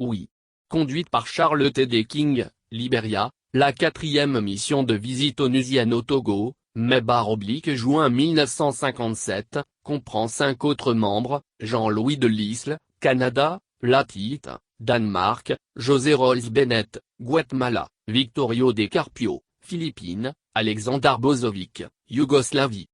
Oui. Conduite par Charles T. King, Liberia, la 4e mission de visite onusienne au Togo, mai-juin 1957, comprend 5 autres membres: Jean-Louis Delisle, Canada, Latite, Danemark, José Rolls Bennett, Guatemala, Victorio De Carpio, Philippines, Alexandar Bozovic, Yougoslavie.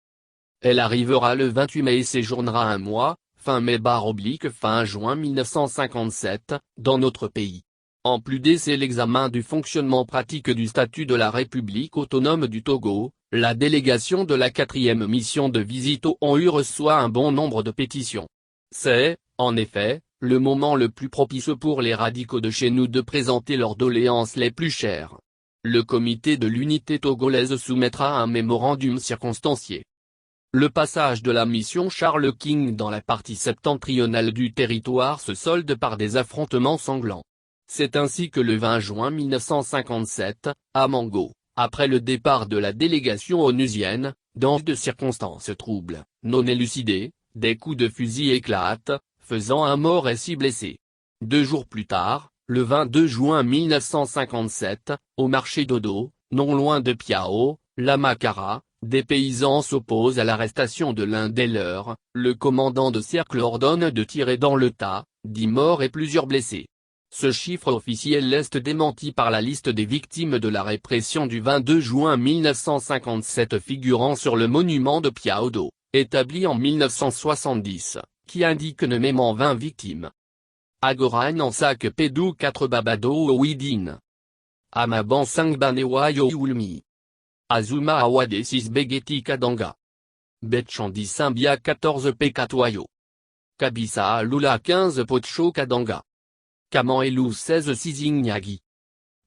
Elle arrivera le 28 mai et séjournera un mois, fin mai-fin juin 1957, dans notre pays. En plus c'est l'examen du fonctionnement pratique du statut de la République autonome du Togo, la délégation de la 4e mission de visite au ONU reçoit un bon nombre de pétitions. C'est, en effet, le moment le plus propice pour les radicaux de chez nous de présenter leurs doléances les plus chères. Le comité de l'unité togolaise soumettra un mémorandum circonstancié. Le passage de la mission Charles King dans la partie septentrionale du territoire se solde par des affrontements sanglants. C'est ainsi que le 20 juin 1957, à Mango, après le départ de la délégation onusienne, dans de circonstances troubles, non élucidées, des coups de fusil éclatent, faisant un mort et 6 blessés. 2 jours plus tard, le 22 juin 1957, au marché d'Odo, non loin de Piao, la Makara, des paysans s'opposent à l'arrestation de l'un des leurs. Le commandant de cercle ordonne de tirer dans le tas, 10 morts et plusieurs blessés. Ce chiffre officiel est démenti par la liste des victimes de la répression du 22 juin 1957 figurant sur le monument de Piao-do, établi en 1970, qui indique nommément 20 victimes. Agora Nansak Pedou 4 Babado Ouidine. Amaban 5 Banewayo Ulmi. Azuma Awade 6 Begeti Kadanga. Betchandi Simbia 14 Pekatoyo. Kabisa Lula 15 Potcho Kadanga. Kaman Elou 16 Sizing Nyagi.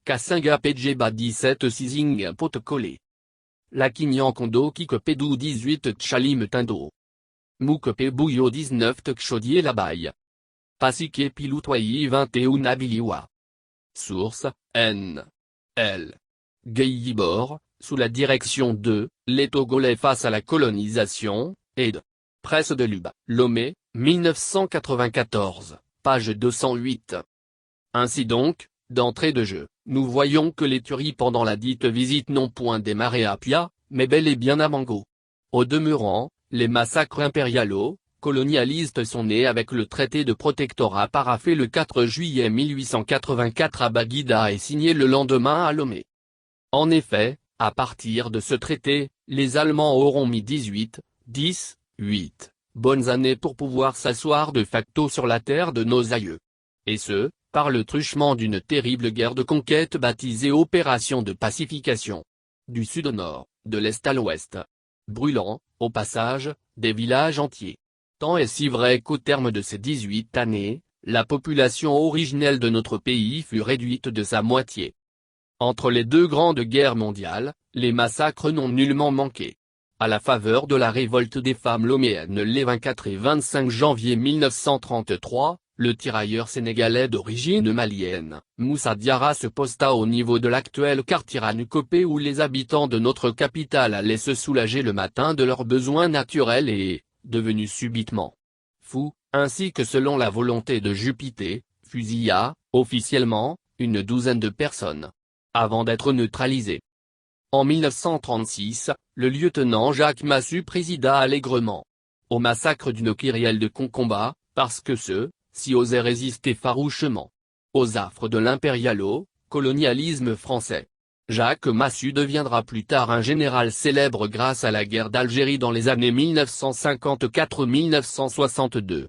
Kasinga Pejeba 17 Sizing Potkole. Lakinyan Kondo Kikopedou 18 Tchalim Tindo. Moukope Bouyo 19 Tchodier Labaye. Pasike Piloutoyi 21 Nabiliwa. Source, N. L. Gueillibor, sous la direction de Les Togolais face à la colonisation, ed. Presse de Luba. Lomé, 1994, page 208. Ainsi donc, d'entrée de jeu, nous voyons que les tueries pendant la dite visite n'ont point démarré à Pia, mais bel et bien à Mango. Au demeurant, les massacres impériaux, colonialistes sont nés avec le traité de protectorat paraphé le 4 juillet 1884 à Baguida et signé le lendemain à Lomé. En effet, à partir de ce traité, les Allemands auront mis 8 bonnes années pour pouvoir s'asseoir de facto sur la terre de nos aïeux. Et ce, par le truchement d'une terrible guerre de conquête baptisée Opération de pacification. Du sud au nord, de l'est à l'ouest. Brûlant, au passage, des villages entiers. Tant est si vrai qu'au terme de ces 18 années, la population originelle de notre pays fut réduite de sa moitié. Entre les 2 grandes guerres mondiales, les massacres n'ont nullement manqué. À la faveur de la révolte des femmes loméennes les 24 et 25 janvier 1933, le tirailleur sénégalais d'origine malienne, Moussa Diarra se posta au niveau de l'actuel quartier Nukopé où les habitants de notre capitale allaient se soulager le matin de leurs besoins naturels et, devenus subitement fous, ainsi que selon la volonté de Jupiter, fusilla, officiellement, une douzaine de personnes. Avant d'être neutralisés. En 1936, le lieutenant Jacques Massu présida allègrement au massacre du Kyriel de Concomba, parce que ceux-ci osaient résister farouchement aux affres de l'impérialo-colonialisme français. Jacques Massu deviendra plus tard un général célèbre grâce à la guerre d'Algérie dans les années 1954-1962.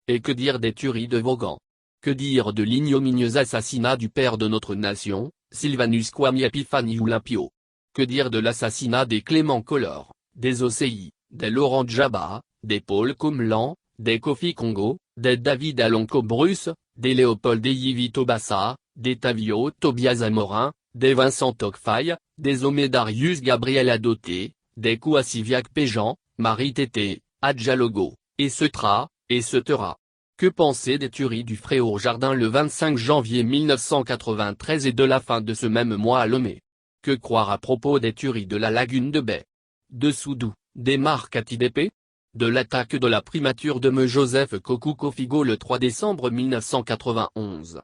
Et que dire des tueries de Vaughan? Que dire de l'ignominieux assassinat du père de notre nation, Sylvanus Kwame Epiphany Olympio? Que dire de l'assassinat des Clément Collor, des Osei, des Laurent Djaba, des Paul Comelan, des Kofi Congo, des David Alonco Bruce, des Léopold Eyivito Bassa, des Tavio Tobias Amorin, des Vincent Tocfaye, des Omedarius Gabriel Adoté, des Kouassiviak Péjean, Marie Tété, Adjalogo, et Setra, et Setera. Que penser des tueries du Fréau Jardin le 25 janvier 1993 et de la fin de ce même mois à Lomé? Que croire à propos des tueries de la lagune de Baie de Soudou, des Marques à Tidépé? De l'attaque de la primature de Me Joseph Kokou Kofigo le 3 décembre 1991?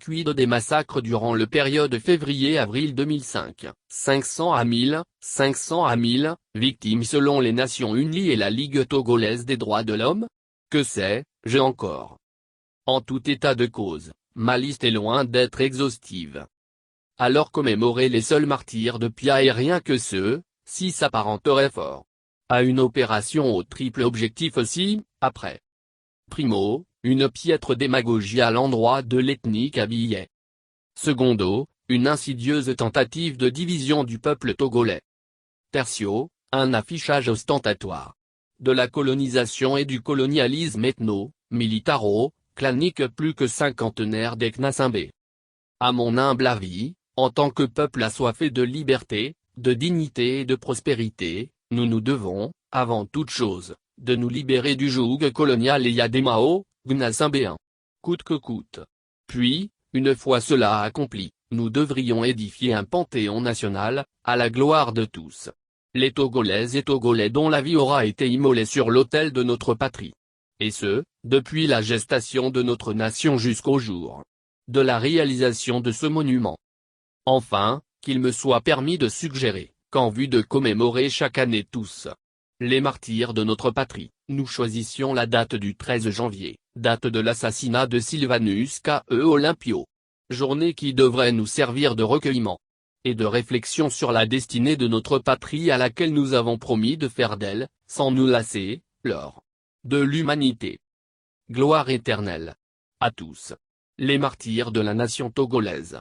Quid des massacres durant le période février-avril 2005, 500 à 1000 victimes selon les Nations Unies et la Ligue togolaise des droits de l'homme? Que sais-je encore? En tout état de cause, ma liste est loin d'être exhaustive. Alors commémorer les seuls martyrs de Pia et rien que ceux-ci s'apparenterait fort à une opération au triple objectif aussi, après. Primo, une piètre démagogie à l'endroit de l'ethnie kabyle. Secondo, une insidieuse tentative de division du peuple togolais. Tertio, un affichage ostentatoire de la colonisation et du colonialisme ethno-militaro-clanique plus que cinquantenaire des Knassimbé. À mon humble avis, en tant que peuple assoiffé de liberté, de dignité et de prospérité, nous nous devons, avant toute chose, de nous libérer du joug colonial et Yademao, Gnasimbéen. Coûte que coûte. Puis, une fois cela accompli, nous devrions édifier un panthéon national, à la gloire de tous. Les Togolaises et Togolais dont la vie aura été immolée sur l'autel de notre patrie. Et ce, depuis la gestation de notre nation jusqu'au jour de la réalisation de ce monument. Enfin, qu'il me soit permis de suggérer, qu'en vue de commémorer chaque année tous les martyrs de notre patrie, nous choisissions la date du 13 janvier, date de l'assassinat de Sylvanus K. Olympio. Journée qui devrait nous servir de recueillement et de réflexion sur la destinée de notre patrie à laquelle nous avons promis de faire d'elle, sans nous lasser, l'or de l'humanité. Gloire éternelle à tous les martyrs de la nation togolaise.